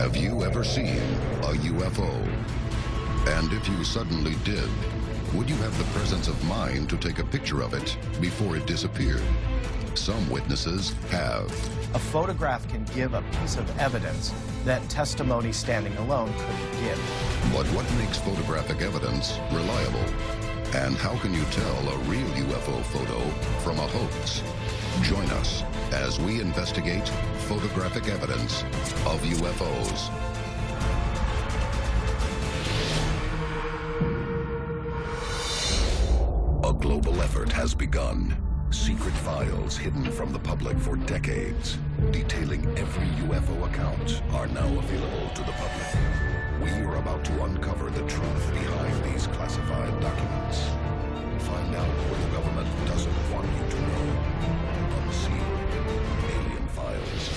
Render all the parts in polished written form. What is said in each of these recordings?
Have you ever seen a UFO? And if you suddenly did, would you have the presence of mind to take a picture of it before it disappeared? Some witnesses have. A photograph can give a piece of evidence that testimony standing alone couldn't give. But what makes photographic evidence reliable? And how can you tell a real UFO photo from a hoax? Join us as we investigate photographic evidence of UFOs. A global effort has begun. Secret files hidden from the public for decades, detailing every UFO account, are now available to the public. We are about to uncover the truth behind these classified documents. Find out what the government doesn't want you to know. Unsealed. Alien Files.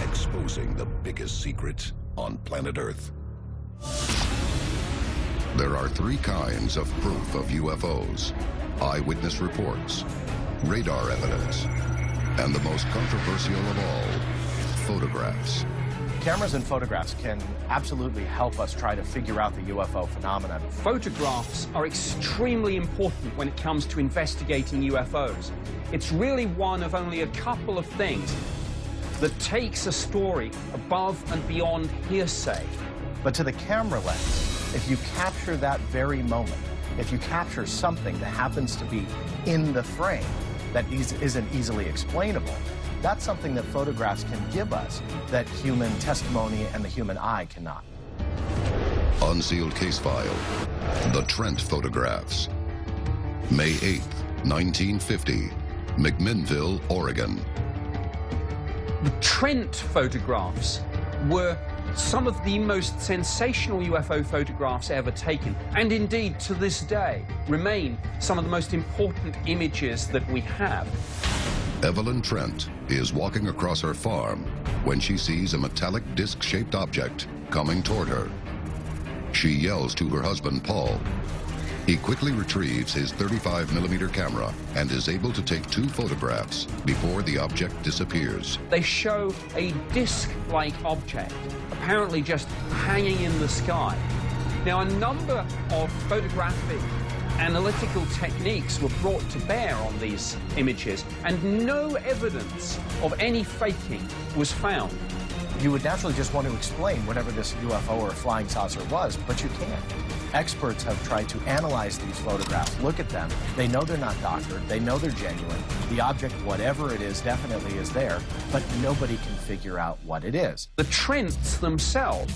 Exposing the biggest secret on planet Earth. There are three kinds of proof of UFOs: eyewitness reports, radar evidence, and the most controversial of all, photographs. Cameras and photographs can absolutely help us try to figure out the UFO phenomenon. Photographs are extremely important when it comes to investigating UFOs. It's really one of only a couple of things that takes a story above and beyond hearsay. But to the camera lens, if you capture that very moment, if you capture something that happens to be in the frame that isn't easily explainable, that's something that photographs can give us that human testimony and the human eye cannot. Unsealed case file. The Trent photographs. May 8th, 1950. McMinnville, Oregon. The Trent photographs were some of the most sensational UFO photographs ever taken, and indeed to this day remain some of the most important images that we have. Evelyn Trent is walking across her farm when she sees a metallic disc-shaped object coming toward her. She yells to her husband, Paul. He quickly retrieves his 35mm camera and is able to take two photographs before the object disappears. They show a disc-like object, apparently just hanging in the sky. Now, a number of photographic analytical techniques were brought to bear on these images, and no evidence of any faking was found. You would naturally just want to explain whatever this UFO or flying saucer was, but you can't. Experts have tried to analyze these photographs, look at them. They know they're not doctored. They know they're genuine. The object, whatever it is, definitely is there, but nobody can figure out what it is. The Trents themselves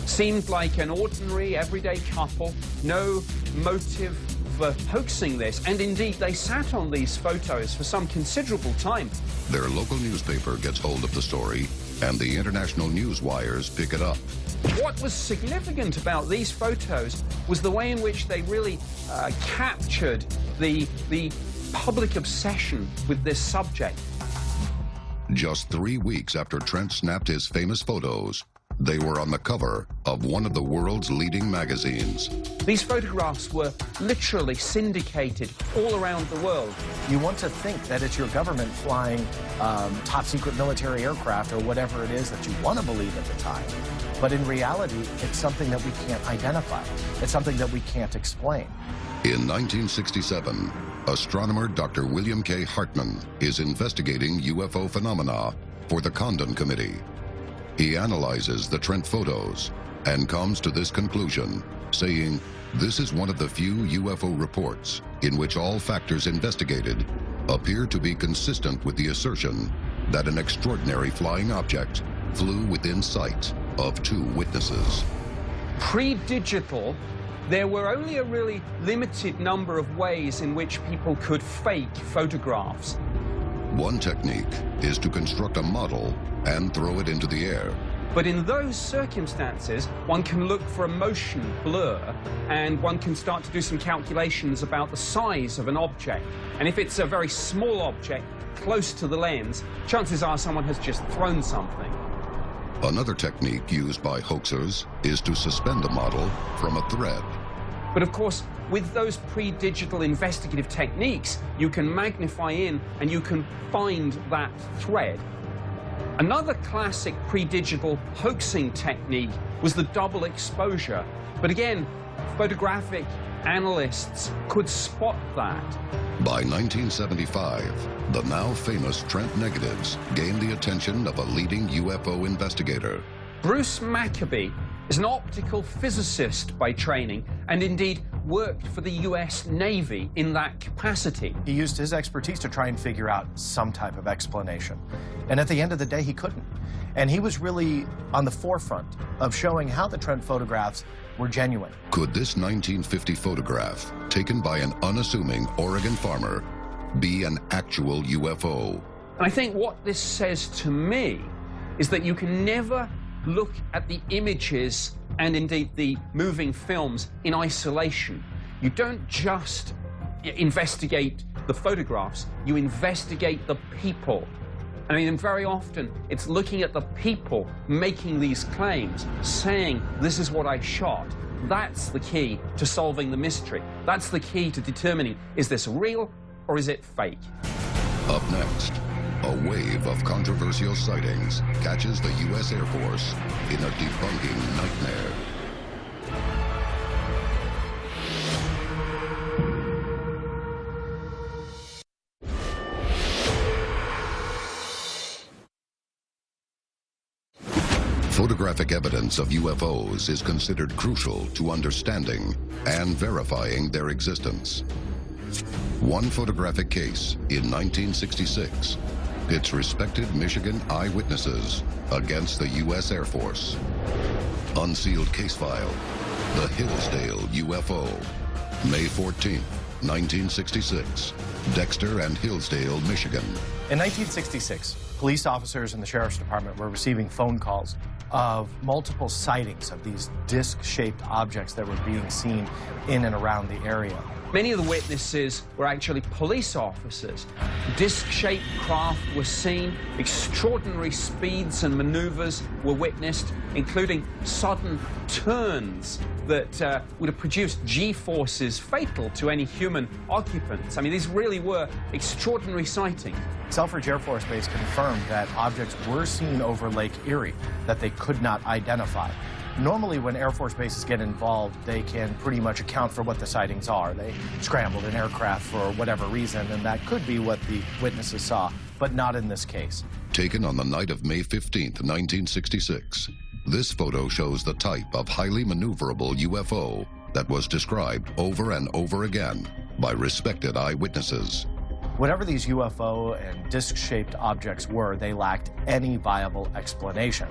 seemed like an ordinary, everyday couple, no motive for hoaxing this, and indeed they sat on these photos for some considerable time. Their local newspaper gets hold of the story, and the international news wires pick it up. What was significant about these photos was the way in which they really captured the public obsession with this subject. Just 3 weeks after Trent snapped his famous photos, they were on the cover of one of the world's leading magazines. These photographs were literally syndicated all around the world. You want to think that it's your government flying top secret military aircraft or whatever it is that you want to believe at the time. But in reality, it's something that we can't identify. It's something that we can't explain. In 1967, astronomer Dr. William K. Hartman is investigating UFO phenomena for the Condon Committee. He analyzes the Trent photos and comes to this conclusion, saying, "This is one of the few UFO reports in which all factors investigated appear to be consistent with the assertion that an extraordinary flying object flew within sight of two witnesses." Pre-digital, there were only a really limited number of ways in which people could fake photographs. One technique is to construct a model and throw it into the air. But in those circumstances, one can look for a motion blur, and one can start to do some calculations about the size of an object. And if it's a very small object close to the lens, chances are someone has just thrown something. Another technique used by hoaxers is to suspend a model from a thread. But of course, with those pre-digital investigative techniques, you can magnify in and you can find that thread. Another classic pre-digital hoaxing technique was the double exposure. But again, photographic analysts could spot that. By 1975, the now famous Trent negatives gained the attention of a leading UFO investigator. Bruce Maccabee is an optical physicist by training and indeed worked for the US Navy in that capacity. He used his expertise to try and figure out some type of explanation. And at the end of the day, he couldn't. And he was really on the forefront of showing how the Trent photographs were genuine. Could this 1950 photograph, taken by an unassuming Oregon farmer, be an actual UFO? And I think what this says to me is that you can never look at the images and indeed the moving films in isolation. You don't just investigate the photographs, you investigate the people. I mean, very often it's looking at the people making these claims, saying, this is what I shot. That's the key to solving the mystery. That's the key to determining, is this real or is it fake? Up next, a wave of controversial sightings catches the U.S. Air Force in a debunking nightmare. Photographic evidence of UFOs is considered crucial to understanding and verifying their existence. One photographic case in 1966 pits respected Michigan eyewitnesses against the U.S. Air Force. Unsealed case file, the Hillsdale UFO. May 14, 1966, Dexter and Hillsdale, Michigan. In 1966, police officers in the Sheriff's Department were receiving phone calls of multiple sightings of these disc-shaped objects that were being seen in and around the area. Many of the witnesses were actually police officers. Disc-shaped craft were seen, extraordinary speeds and maneuvers were witnessed, including sudden turns that would have produced G-forces fatal to any human occupants. I mean, these really were extraordinary sightings. Selfridge Air Force Base confirmed that objects were seen over Lake Erie that they could not identify. Normally, when Air Force bases get involved, they can pretty much account for what the sightings are. They scrambled an aircraft for whatever reason, and that could be what the witnesses saw, but not in this case. Taken on the night of May 15th, 1966, this photo shows the type of highly maneuverable UFO that was described over and over again by respected eyewitnesses. Whatever these UFO and disc-shaped objects were, they lacked any viable explanation.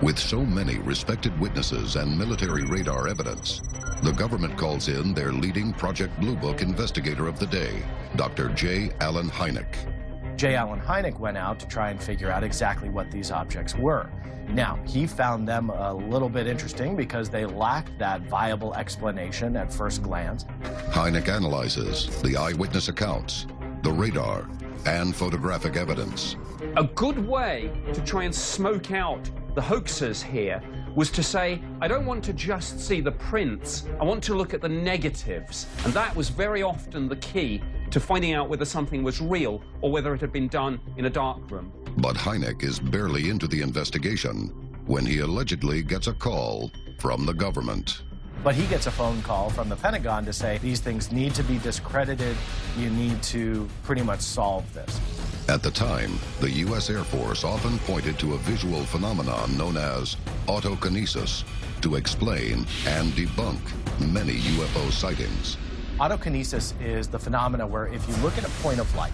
With so many respected witnesses and military radar evidence, the government calls in their leading Project Blue Book investigator of the day, Dr. J. Allen Hynek. J. Allen Hynek went out to try and figure out exactly what these objects were. Now, he found them a little bit interesting because they lacked that viable explanation at first glance. Hynek analyzes the eyewitness accounts, the radar, and photographic evidence. A good way to try and smoke out the hoaxers here was to say, I don't want to just see the prints, I want to look at the negatives. And that was very often the key to finding out whether something was real or whether it had been done in a dark room. But Hynek is barely into the investigation when he allegedly gets a call from the government. But he gets a phone call from the Pentagon to say these things need to be discredited. You need to pretty much solve this. At the time, the U.S. Air Force often pointed to a visual phenomenon known as autokinesis to explain and debunk many UFO sightings. Autokinesis is the phenomena where if you look at a point of light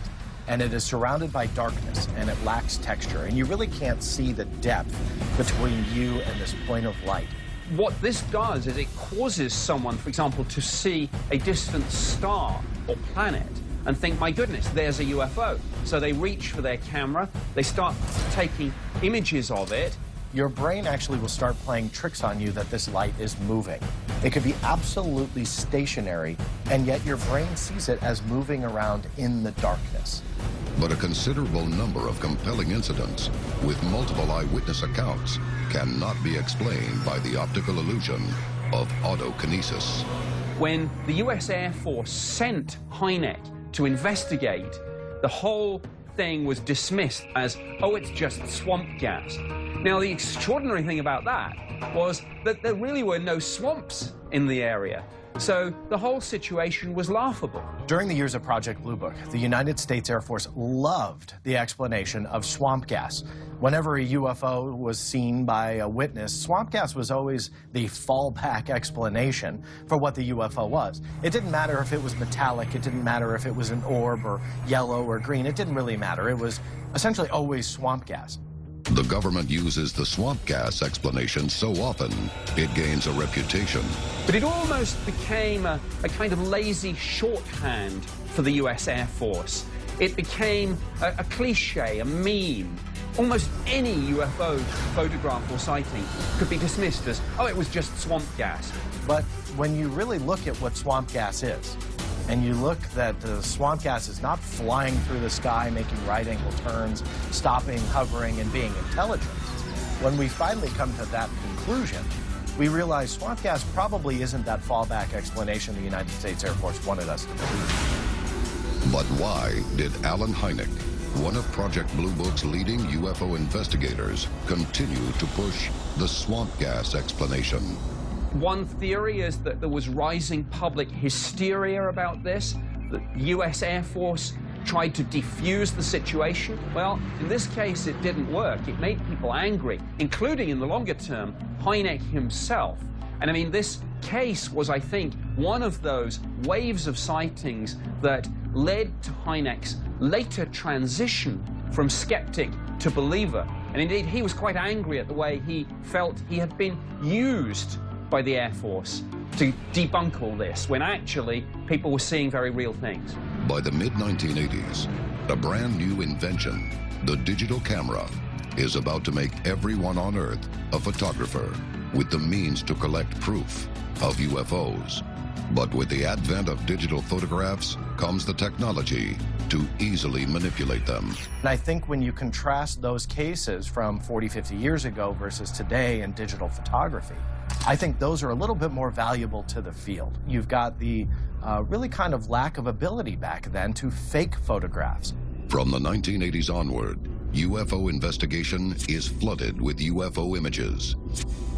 and it is surrounded by darkness and it lacks texture and you really can't see the depth between you and this point of light. What this does is it causes someone, for example, to see a distant star or planet and think, my goodness, there's a UFO. So they reach for their camera, they start taking images of it. Your brain actually will start playing tricks on you that this light is moving. It could be absolutely stationary, and yet your brain sees it as moving around in the darkness. But a considerable number of compelling incidents with multiple eyewitness accounts cannot be explained by the optical illusion of autokinesis. When the US Air Force sent Hynek to investigate the whole thing was dismissed as, oh, it's just swamp gas. Now, the extraordinary thing about that was that there really were no swamps in the area. So the whole situation was laughable. During the years of Project Blue Book, the United States Air Force loved the explanation of swamp gas. Whenever a UFO was seen by a witness, swamp gas was always the fallback explanation for what the UFO was. It didn't matter if it was metallic, it didn't matter if it was an orb or yellow or green, it didn't really matter. It was essentially always swamp gas. The government uses the swamp gas explanation so often, it gains a reputation. But it almost became a kind of lazy shorthand for the US Air Force. It became a cliche, a meme. Almost any UFO photograph or sighting could be dismissed as, oh, it was just swamp gas. But when you really look at what swamp gas is, and you look that the swamp gas is not flying through the sky, making right-angle turns, stopping, hovering, and being intelligent, when we finally come to that conclusion, we realize swamp gas probably isn't that fallback explanation the United States Air Force wanted us to believe. But why did Alan Hynek, one of Project Blue Book's leading UFO investigators, continue to push the swamp gas explanation? One theory is that there was rising public hysteria about this. The US Air Force tried to defuse the situation. Well, in this case, it didn't work. It made people angry, including, in the longer term, Hynek himself. And I mean, this case was, I think, one of those waves of sightings that led to Hynek's later transition from skeptic to believer. And indeed, he was quite angry at the way he felt he had been used by the Air Force to debunk all this, when actually people were seeing very real things. By the mid-1980s, a brand new invention, the digital camera, is about to make everyone on Earth a photographer with the means to collect proof of UFOs. But with the advent of digital photographs comes the technology to easily manipulate them. And I think when you contrast those cases from 40, 50 years ago versus today in digital photography, I think those are a little bit more valuable to the field. You've got the really kind of lack of ability back then to fake photographs. From the 1980s onward, UFO investigation is flooded with UFO images.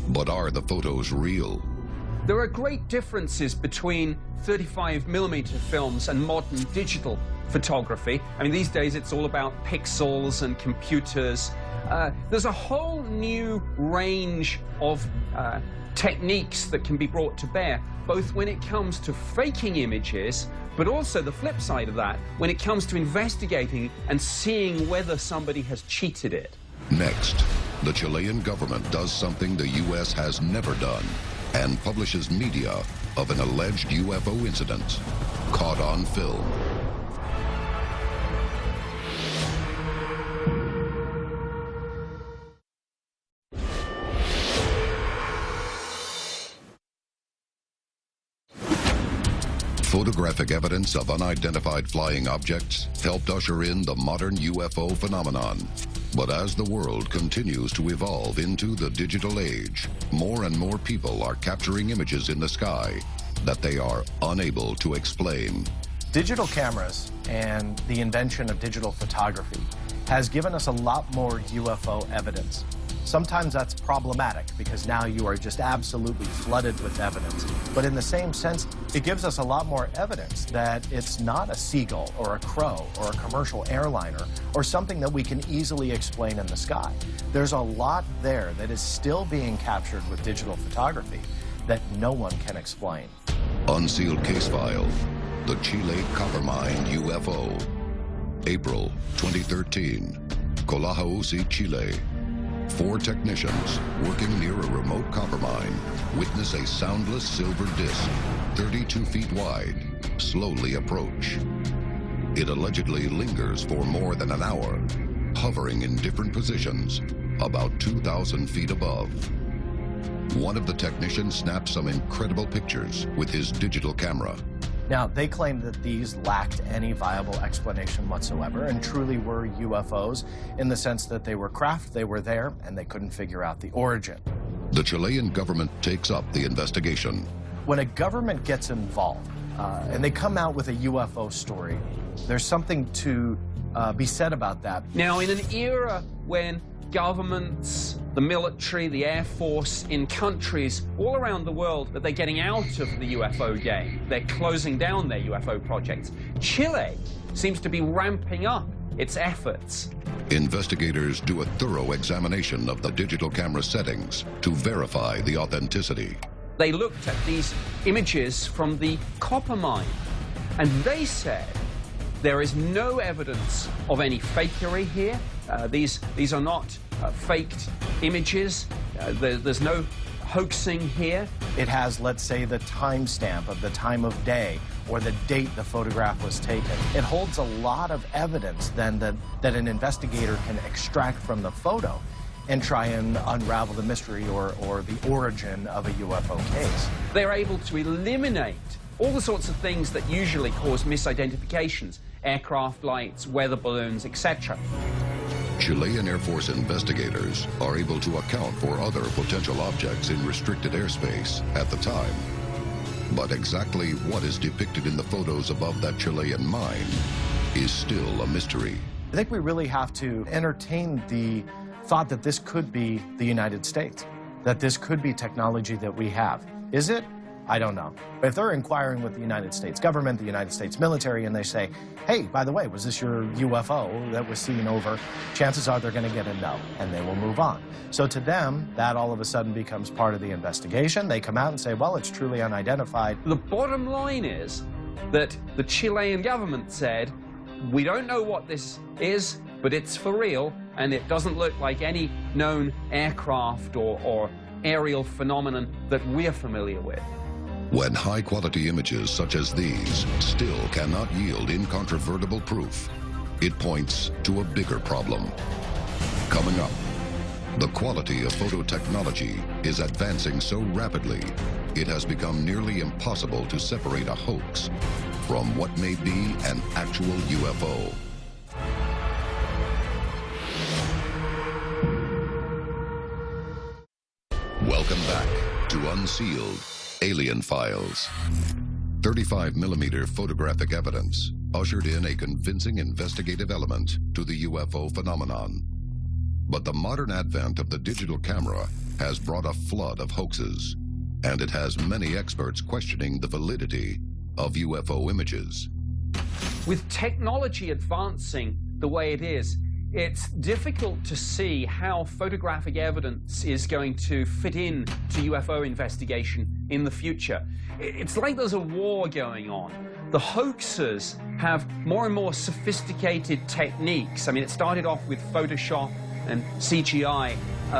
But are the photos real? There are great differences between 35mm films and modern digital photography. I mean, these days it's all about pixels and computers. There's a whole new range of techniques that can be brought to bear, both when it comes to faking images, but also the flip side of that, when it comes to investigating and seeing whether somebody has cheated it. Next, the Chilean government does something the U.S. has never done and publishes media of an alleged UFO incident caught on film. Photographic evidence of unidentified flying objects helped usher in the modern UFO phenomenon. But as the world continues to evolve into the digital age, more and more people are capturing images in the sky that they are unable to explain. Digital cameras and the invention of digital photography has given us a lot more UFO evidence. Sometimes that's problematic because now you are just absolutely flooded with evidence. But in the same sense, it gives us a lot more evidence that it's not a seagull or a crow or a commercial airliner or something that we can easily explain in the sky. There's a lot there that is still being captured with digital photography that no one can explain. Unsealed case file, the Chile copper mine UFO. April 2013, Collahuasi, Chile. 4 technicians working near a remote copper mine witness a soundless silver disc, 32 feet wide, slowly approach. It allegedly lingers for more than an hour, hovering in different positions, about 2,000 feet above. One of the technicians snapped some incredible pictures with his digital camera. Now, they claim that these lacked any viable explanation whatsoever and truly were UFOs in the sense that they were craft, they were there, and they couldn't figure out the origin. The Chilean government takes up the investigation. When a government gets involved and they come out with a UFO story, there's something to be said about that. Now, in an era when governments, the military, the Air Force, in countries all around the world, that they're getting out of the UFO game, they're closing down their UFO projects, Chile seems to be ramping up its efforts. Investigators do a thorough examination of the digital camera settings to verify the authenticity. They looked at these images from the copper mine, and they said there is no evidence of any fakery here. These are not faked images. There's no hoaxing here. It has, let's say, the timestamp of the time of day or the date the photograph was taken. It holds a lot of evidence then that an investigator can extract from the photo and try and unravel the mystery or the origin of a UFO case. They're able to eliminate all the sorts of things that usually cause misidentifications: aircraft lights, weather balloons, etc. Chilean Air Force investigators are able to account for other potential objects in restricted airspace at the time. But exactly what is depicted in the photos above that Chilean mine is still a mystery. I think we really have to entertain the thought that this could be the United States, that this could be technology that we have. Is it? I don't know. But if they're inquiring with the United States government, the United States military, and they say, hey, by the way, was this your UFO that was seen over? Chances are they're going to get a no, and they will move on. So to them, that all of a sudden becomes part of the investigation. They come out and say, well, it's truly unidentified. The bottom line is that the Chilean government said, we don't know what this is, but it's for real, and it doesn't look like any known aircraft or aerial phenomenon that we're familiar with. When high-quality images such as these still cannot yield incontrovertible proof, it points to a bigger problem. Coming up, the quality of photo technology is advancing so rapidly, it has become nearly impossible to separate a hoax from what may be an actual UFO. Welcome back to Unsealed Alien Files. 35mm photographic evidence ushered in a convincing investigative element to the UFO phenomenon. But the modern advent of the digital camera has brought a flood of hoaxes, and it has many experts questioning the validity of UFO images. With technology advancing the way it is, it's difficult to see how photographic evidence is going to fit in to UFO investigation in the future. It's like there's a war going on. The hoaxers have more and more sophisticated techniques. I mean, it started off with Photoshop and CGI,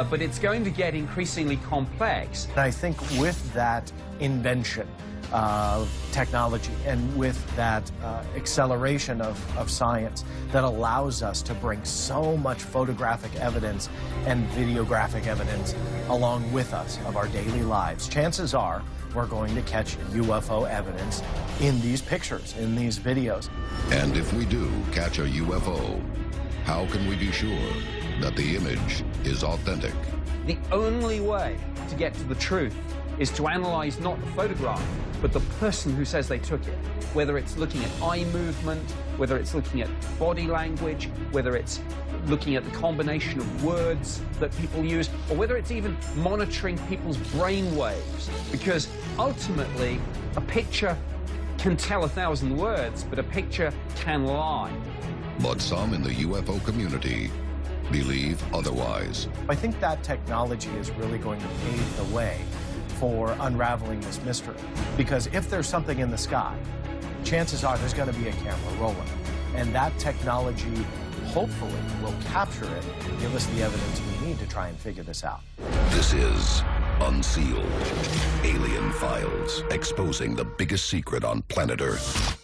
but it's going to get increasingly complex. And I think with that invention of technology and with that acceleration of science that allows us to bring so much photographic evidence and videographic evidence along with us of our daily lives, chances are we're going to catch UFO evidence in these pictures, in these videos. And if we do catch a UFO, how can we be sure that the image is authentic? The only way to get to the truth is to analyze not the photograph, but the person who says they took it. Whether it's looking at eye movement, whether it's looking at body language, whether it's looking at the combination of words that people use, or whether it's even monitoring people's brain waves. Because ultimately, a picture can tell 1,000 words, but a picture can lie. But some in the UFO community believe otherwise. I think that technology is really going to pave the way for unraveling this mystery. Because if there's something in the sky, chances are there's going to be a camera rolling. And that technology, hopefully, will capture it and give us the evidence we need to try and figure this out. This is Unsealed Alien Files, exposing the biggest secret on planet Earth.